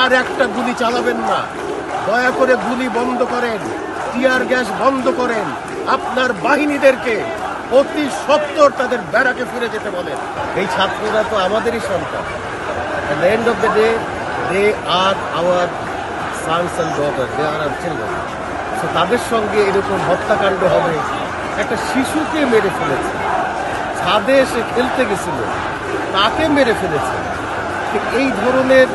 আর একটা গুলি চালাবেন না, দয়া করে গুলি বন্ধ করেন, টিয়ার গ্যাস বন্ধ করেন, আপনার বাহিনীদেরকে অতি সত্বর তাদের ব্যারাকে ফিরে যেতে বলেন। এই ছাত্ররা তো আমাদেরই সন্তান। At the end of the day, they are our sons and daughters, they are our children. So তাদের সঙ্গে এরকম হত্যাকাণ্ড হবে, একটা শিশুকে মেরে ফেলেছে, ছাদে এসে খেলতে গেছিল তাকে মেরে ফেলেছে। এই ধরনের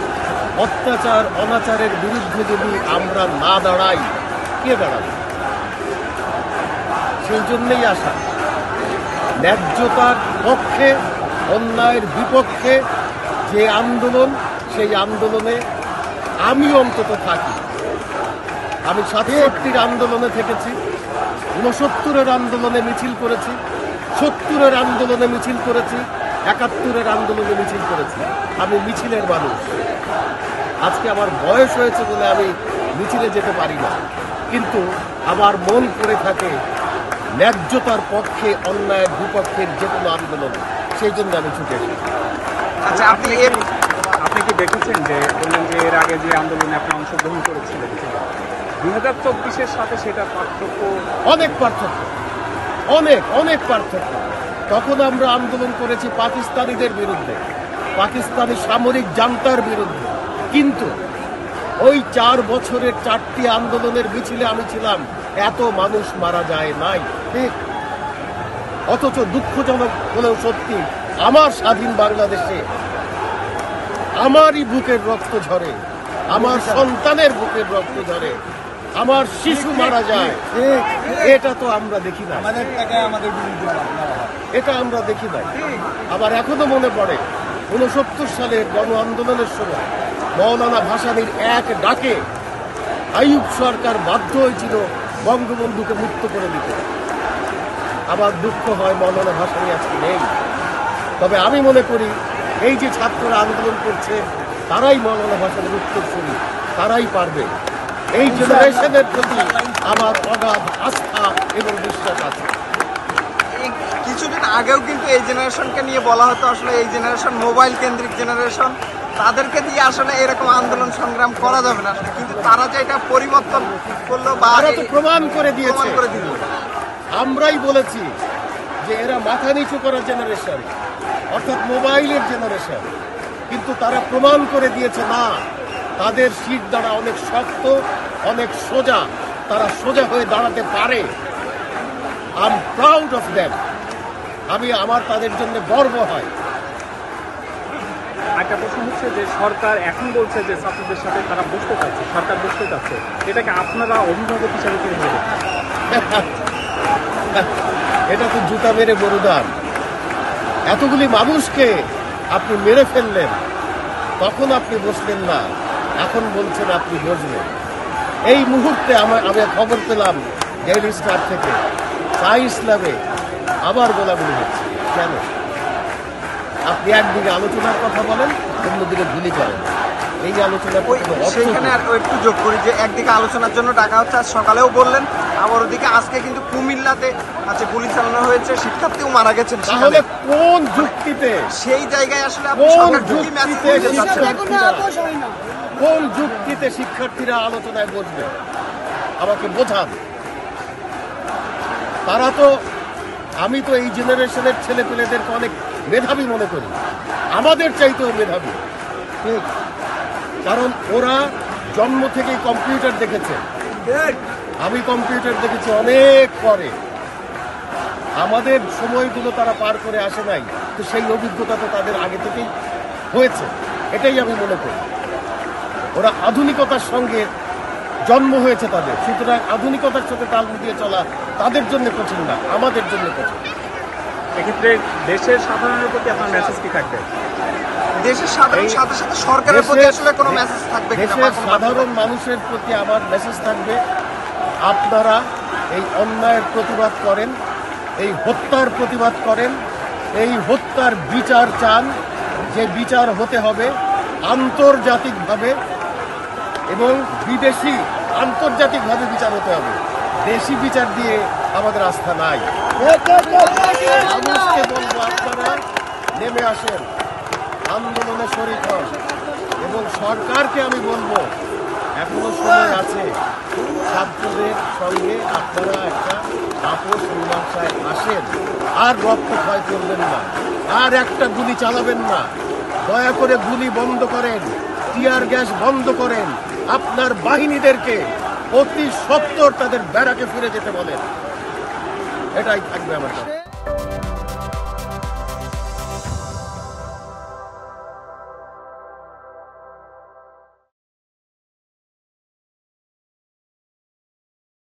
অত্যাচার অনাচারের বিরুদ্ধে যদি আমরা না দাঁড়াই, কে দাঁড়াবে? সেই জন্যই আসা, ন্যায্যতার পক্ষে অন্যায়ের বিপক্ষে যে আন্দোলন, সেই আন্দোলনে আমি অন্তত থাকি। আমি 67-র আন্দোলনে থেকেছি, 69-এর আন্দোলনে মিছিল করেছি, 70-এর আন্দোলনে মিছিল করেছি, 71-এর আন্দোলনে মিছিল করেছি। আমি মিছিলের মানুষ। আজকে আমার বয়স হয়েছে বলে আমি মিছিলে যেতে পারি না, কিন্তু আমার মন পড়ে থাকে ন্যায্যতার পক্ষে অন্যায়ের বিপক্ষের যে কোনো আন্দোলন, সেই জন্য আমি ছুটে এসেছি। আচ্ছা, আপনি কি দেখেছেন যে বললেন যে এর আগে যে আন্দোলনে আপনি অংশগ্রহণ করেছিলেন 2024-এর সাথে সেটা পার্থক্য? অনেক পার্থক্য, অনেক পার্থক্য। তখন আমরা আন্দোলন করেছি পাকিস্তানিদের বিরুদ্ধে, পাকিস্তানি সামরিক জান্তার বিরুদ্ধে, কিন্তু ওই 4 বছরের 4টি আন্দোলনের মিছিলে আমি ছিলাম, এত মানুষ মারা যায় নাই, ঠিক। অথচ দুঃখজনক হলেও সত্যি, আমার স্বাধীন বাংলাদেশে আমারই বুকের রক্ত ঝরে, আমার সন্তানের বুকের রক্ত ঝরে, আমার শিশু মারা যায়। এটা তো আমরা দেখি না, এটা আমরা দেখি নাই। আবার এখনো মনে পড়ে 69 সালের গণ আন্দোলনের সময় মৌলানা ভাসানীর এক ডাকে আইয়ুব সরকার বাধ্য হয়েছিল বঙ্গবন্ধুকে মুক্ত করে দিতে। আবার দুঃখ হয় মৌলানা ভাসানী আজকে নেই। তবে আমি মনে করি এই যে ছাত্ররা আন্দোলন করছে, তারাই মৌলানা ভাসানীর উত্তরসূরি, তারাই পারবে। এই জেনারেশনের প্রতি আমার অগাধ আস্থা এবং বিশ্বাস আছে। কিছুদিন আগেও কিন্তু এই জেনারেশনকে নিয়ে বলা হতো আসলে এই জেনারেশন মোবাইল কেন্দ্রিক জেনারেশন, তাদেরকে দিয়ে আসলে এরকম আন্দোলন সংগ্রাম করা যাবে না, কিন্তু তারা যে এটা পরিবর্তন করলো বা প্রমাণ করে দিয়েছে। আমরাই বলেছি যে এরা মাথা নিচু করা জেনারেশন, অর্থাৎ মোবাইলের জেনারেশন, কিন্তু তারা প্রমাণ করে দিয়েছে না, তাদের শির দ্বারা অনেক শক্ত, অনেক সোজা, তারা সোজা হয়ে দাঁড়াতে পারে। I am proud of them. আমার তাদের জন্য গর্ব হয়। একটা প্রশ্ন হচ্ছে যে সরকার এখন বলছে যে ছাত্রদের সাথে তারা বসতে চাচ্ছে, সরকার বসতে চাচ্ছে, এটাকে আপনারা অভিভাবক হিসাবে কি ভাবেন? এটা তো জুতা মেরে গরুদান। এতগুলি মানুষকে আপনি মেরে ফেললেন, তখন আপনি বসলেন না, এখন বলছেন আপনি বসবেন। এই মুহূর্তে আমি খবর পেলাম ডেইলি স্টার থেকে, ইসলামে আবার গোলাগুলি হচ্ছে। কেন? আপনি একদিকে আলোচনার কথা বলেন, অন্যদিকে গুলি করেন। এই আলোচনা সেখানে আর একটু যোগ করি যে একদিকে আলোচনার জন্য ডাকা হচ্ছে, আজ সকালেও বললেন, আবার ওদিকে আজকে কিন্তু কুমিল্লাতে আছে গুলি চালানো হয়েছে, শিক্ষার্থীও মারা গেছেন। তাহলে কোন যুক্তিতে সেই জায়গায় আসলে কোন যুক্তিতে শিক্ষার্থীরা আলোচনায় বসবে? আমাকে বোঝান। তারা তো, আমি তো এই জেনারেশনের ছেলে পেলেদেরকে অনেক মেধাবী মনে করি, আমাদের চাইতেও মেধাবী, ঠিক। কারণ ওরা জন্ম থেকেই কম্পিউটার দেখেছে, আমি কম্পিউটার দেখেছি অনেক পরে। আমাদের সময়গুলো তারা পার করে আসে নাই, তো সেই অভিজ্ঞতা তো তাদের আগে থেকেই হয়েছে, এটাই আমি মনে করি। ওরা আধুনিকতার সঙ্গে জন্ম হয়েছে তাদের, সুতরাং আধুনিকতার সাথে তাল মিলিয়ে চলা তাদের জন্য কঠিন না, আমাদের জন্য কঠিন। এক্ষেত্রে দেশের সাধারণের প্রতি আপনার মেসেজ কি থাকবে? দেশের সাধারণ সাথে সাথে সরকারের প্রতি আসলে কোনো মেসেজ থাকবে? দেশের সাধারণ মানুষের প্রতি আমার মেসেজ থাকবে, আপনারা এই অন্যায়ের প্রতিবাদ করেন, এই হত্যার প্রতিবাদ করেন, এই হত্যার বিচার চান, যে বিচার হতে হবে আন্তর্জাতিকভাবে এবং বিদেশি আন্তর্জাতিকভাবে বিচার হতে হবে। দেশি বিচার দিয়ে আমাদের আস্থা নাই। মানুষকে বলবো, আপনারা নেমে আসেন, আন্দোলনে শরীক হন, এবং সরকারকে আমি বলবো এখনো সময় আছে, ছাত্রদের সঙ্গে আপনারা একটা আপোষ মীমাংসায় আসেন, আর রক্তক্ষয় করবেন না, আর একটা গুলি চালাবেন না, দয়া করে গুলি বন্ধ করেন, টিয়ার গ্যাস বন্ধ করেন, আপনার বাহিনীদেরকে অতি সত্বর তাদের ব্যারাকে ফিরে যেতে বলেন। এটাই থাকবে আমার কাছে।